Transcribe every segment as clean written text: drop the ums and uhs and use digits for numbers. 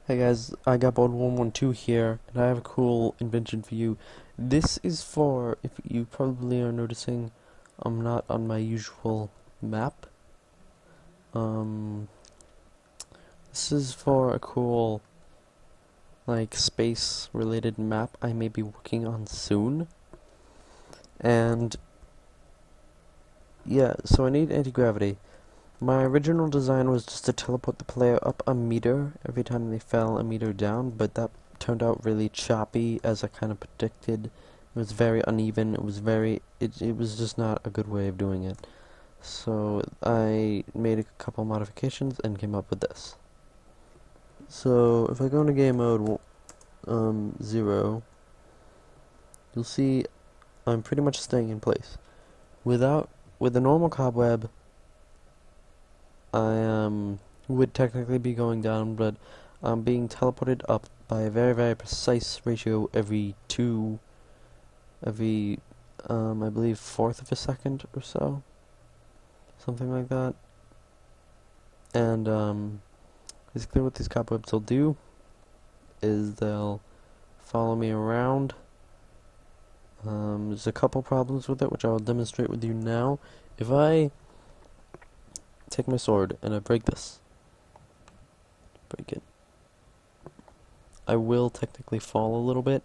Hey guys, I got Bold112 here, and I have a cool invention for you. This is for, if you probably are noticing, I'm not on my usual map. Um, this is for a cool, like, space-related map I may be working on soon. And, yeah, so I need anti-gravity. My original design was just to teleport the player up a meter every time they fell a meter down, but that turned out really choppy as I kind of predicted. It was very uneven. It was just not a good way of doing it. So I made a couple modifications and came up with this. So if I go into game mode 0, you'll see I'm pretty much staying in place. With the normal cobweb, I would technically be going down, but I'm being teleported up by a very, very precise ratio every I believe, fourth of a second or so. Something like that. And, basically what these cobwebs will do is they'll follow me around. There's a couple problems with it, which I will demonstrate with you now. If I take my sword and I break it, I will technically fall a little bit.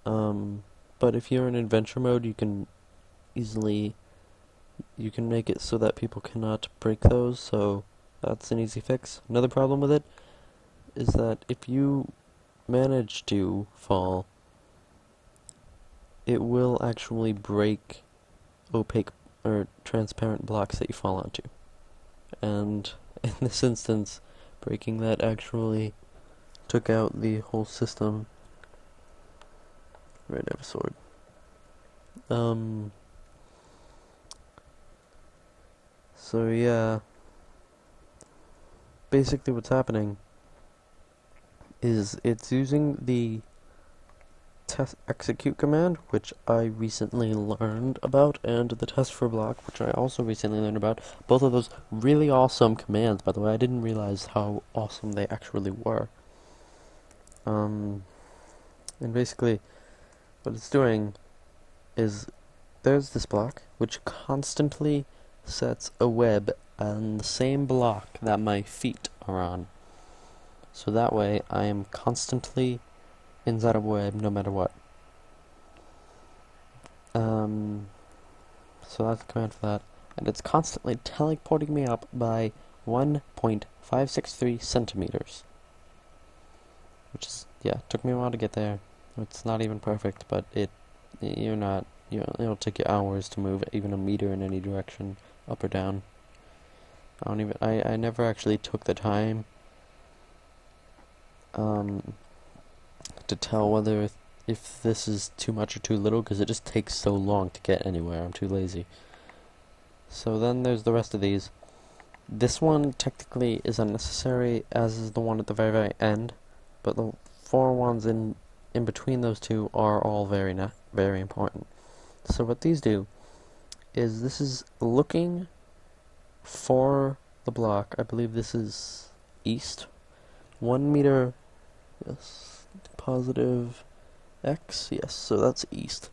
But if you're in adventure mode, you can make it so that people cannot break those, so that's an easy fix. Another problem with it is that if you manage to fall, it will actually break opaque or transparent blocks that you fall onto. And in this instance, breaking that actually took out the whole system. Right, I have a sword. So yeah, basically what's happening is it's using the test execute command, which I recently learned about, and the test for block, which I also recently learned about. Both of those really awesome commands, by the way. I didn't realize how awesome they actually were. And basically what it's doing is there's this block which constantly sets a web on the same block that my feet are on. So that way I am constantly inside a web no matter what. So that's the command for that. And it's constantly teleporting me up by 1.563 centimeters. Which is, yeah, took me a while to get there. It's not even perfect, but it'll take you hours to move even a meter in any direction, up or down. I never actually took the time to tell whether if this is too much or too little, because it just takes so long to get anywhere. I'm too lazy. So then there's the rest of these. This one technically is unnecessary, as is the one at the very, very end, but the four ones in between those two are all very important. So what these do is this is looking for the block. I believe this is east. 1 meter, yes, positive X, yes, so that's east.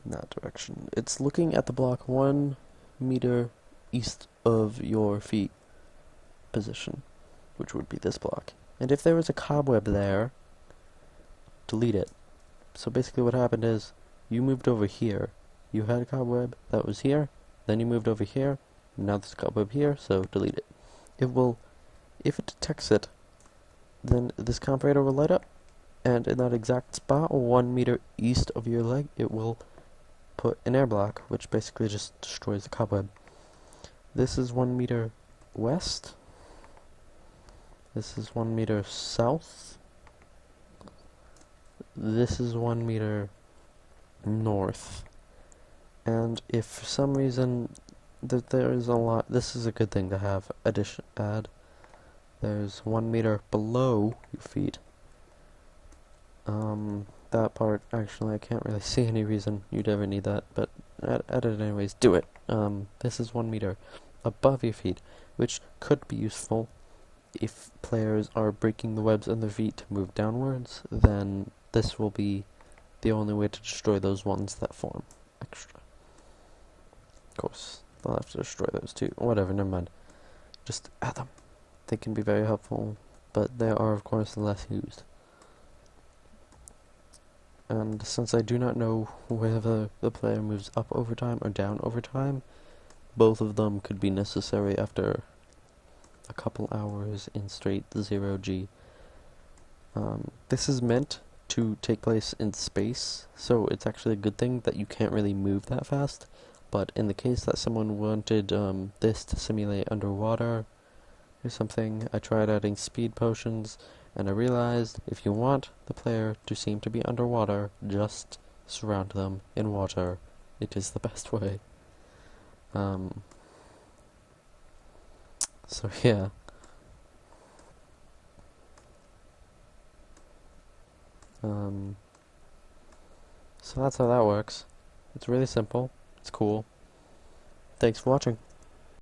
In that direction. It's looking at the block 1 meter east of your feet position, which would be this block. And if there was a cobweb there, delete it. So basically what happened is, you moved over here, you had a cobweb that was here, then you moved over here, now there's a cobweb here, so delete it. If it detects it, then this comparator will light up, and in that exact spot, 1 meter east of your leg, it will put an air block, which basically just destroys the cobweb. This is 1 meter west. This is 1 meter south. This is 1 meter north. And if for some reason there is a lot, this is a good thing to have add. There's 1 meter below your feet. That part, actually, I can't really see any reason you'd ever need that, but add it anyways. Do it. This is 1 meter above your feet, which could be useful if players are breaking the webs on their feet to move downwards, then this will be the only way to destroy those ones that form extra. Of course, they'll have to destroy those too. Whatever, never mind. Just add them. They can be very helpful, but they are, of course, less used. And since I do not know whether the player moves up over time or down over time, both of them could be necessary after a couple hours in straight 0G. This is meant to take place in space, so it's actually a good thing that you can't really move that fast, but in the case that someone wanted this to simulate underwater or something, I tried adding speed potions, and I realized if you want the player to seem to be underwater, just surround them in water. It is the best way. So yeah. So that's how that works. It's really simple. It's cool. Thanks for watching.